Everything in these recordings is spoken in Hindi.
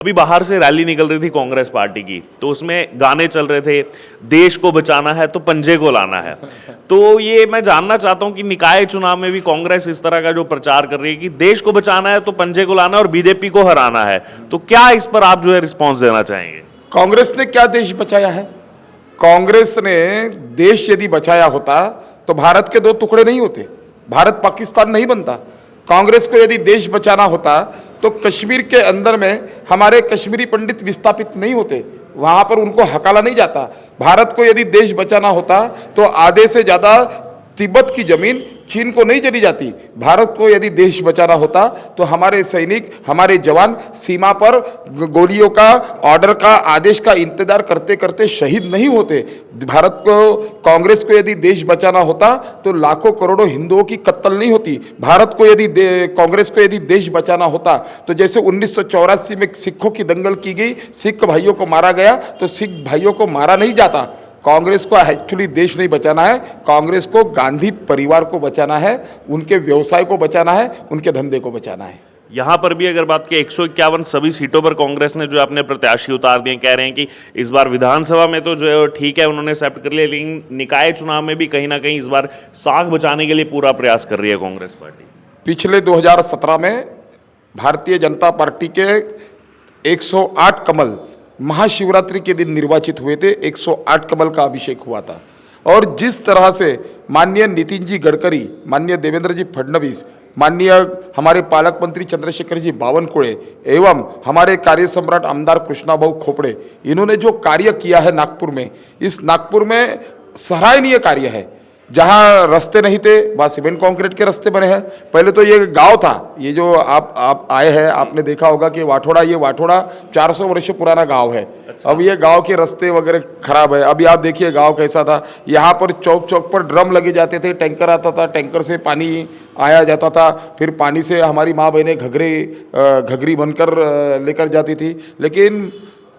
अभी बाहर से रैली निकल रही थी कांग्रेस पार्टी की, तो उसमें गाने चल रहे थे, देश को बचाना है तो पंजे को लाना है। तो ये मैं जानना चाहता हूं कि निकाय चुनाव में भी कांग्रेस इस तरह का जो प्रचार कर रही है कि देश को बचाना है तो पंजे को लाना है और बीजेपी को हराना है, तो क्या इस पर आप जो है रिस्पॉन्स देना चाहेंगे? कांग्रेस ने क्या देश बचाया है? कांग्रेस ने देश यदि बचाया होता तो भारत के दो टुकड़े नहीं होते, भारत पाकिस्तान नहीं बनता। कांग्रेस को यदि देश बचाना होता तो कश्मीर के अंदर में हमारे कश्मीरी पंडित विस्थापित नहीं होते, वहां पर उनको हकाला नहीं जाता। भारत को यदि देश बचाना होता तो आधे से ज्यादा तिब्बत की जमीन चीन को नहीं चली जाती। भारत को यदि देश बचाना होता तो हमारे सैनिक, हमारे जवान सीमा पर गोलियों का, ऑर्डर का, आदेश का इंतजार करते करते शहीद नहीं होते। भारत को, कांग्रेस को यदि देश बचाना होता तो लाखों करोड़ों हिंदुओं की कत्ल नहीं होती। भारत को यदि कांग्रेस को यदि देश बचाना होता तो जैसे 1984 में सिखों की दंगल की गई, सिख भाइयों को मारा गया, तो सिख भाइयों को मारा नहीं जाता। कांग्रेस को एक्चुअली देश नहीं बचाना है, कांग्रेस को गांधी परिवार को बचाना है, उनके व्यवसाय को बचाना है, उनके धंधे को बचाना है। यहां पर भी अगर बात की 151 सभी सीटों पर कांग्रेस ने जो अपने प्रत्याशी उतार दिए, कह रहे हैं कि इस बार विधानसभा में तो जो है ठीक है उन्होंने एक्सेप्ट कर लिया, लेकिन निकाय चुनाव में भी कहीं ना कहीं इस बार साख बचाने के लिए पूरा प्रयास कर रही है कांग्रेस पार्टी। पिछले 2017 में भारतीय जनता पार्टी के 108 कमल महाशिवरात्रि के दिन निर्वाचित हुए थे, 108 कमल का अभिषेक हुआ था। और जिस तरह से माननीय नितिन जी गडकरी, माननीय देवेंद्र जी फडणवीस, माननीय हमारे पालक मंत्री चंद्रशेखर जी बावनकुळे एवं हमारे कार्य सम्राट आमदार कृष्णाभाऊ खोपड़े, इन्होंने जो कार्य किया है नागपुर में, इस नागपुर में सराहनीय कार्य है। जहाँ रास्ते नहीं थे वहाँ सीमेंट कंक्रीट के रास्ते बने हैं। पहले तो ये गांव था, ये जो आप आए हैं, आपने देखा होगा कि वाठोड़ा, ये वाठोड़ा 400 वर्ष पुराना गांव है। अब ये गांव के रास्ते वगैरह खराब है। अभी आप देखिए गांव कैसा था, यहाँ पर चौक चौक पर ड्रम लगे जाते थे, टैंकर आता था, टैंकर से पानी आया जाता था, फिर पानी से हमारी माँ बहनें घघरी बनकर लेकर जाती थी। लेकिन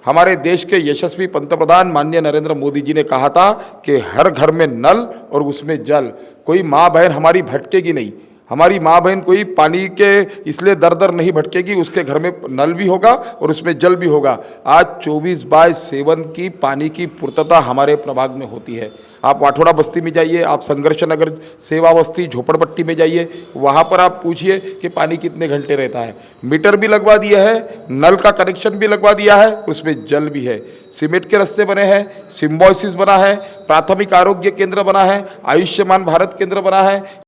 हमारे देश के यशस्वी पंतप्रधान माननीय नरेंद्र मोदी जी ने कहा था कि हर घर में नल और उसमें जल। कोई माँ बहन हमारी भटकेगी नहीं, हमारी माँ बहन कोई पानी के इसलिए दर दर नहीं भटकेगी, उसके घर में नल भी होगा और उसमें जल भी होगा। आज 24/7 की पानी की पूर्तता हमारे प्रभाग में होती है। आप वाठोड़ा बस्ती में जाइए, आप संघर्ष नगर सेवा बस्ती झोपड़पट्टी में जाइए, वहाँ पर आप पूछिए कि पानी कितने घंटे रहता है। मीटर भी लगवा दिया है, नल का कनेक्शन भी लगवा दिया है, उसमें जल भी है। सीमेंट के रास्ते बने हैं, सिम्बोसिस बना है, प्राथमिक आरोग्य केंद्र बना है, आयुष्मान भारत केंद्र बना है।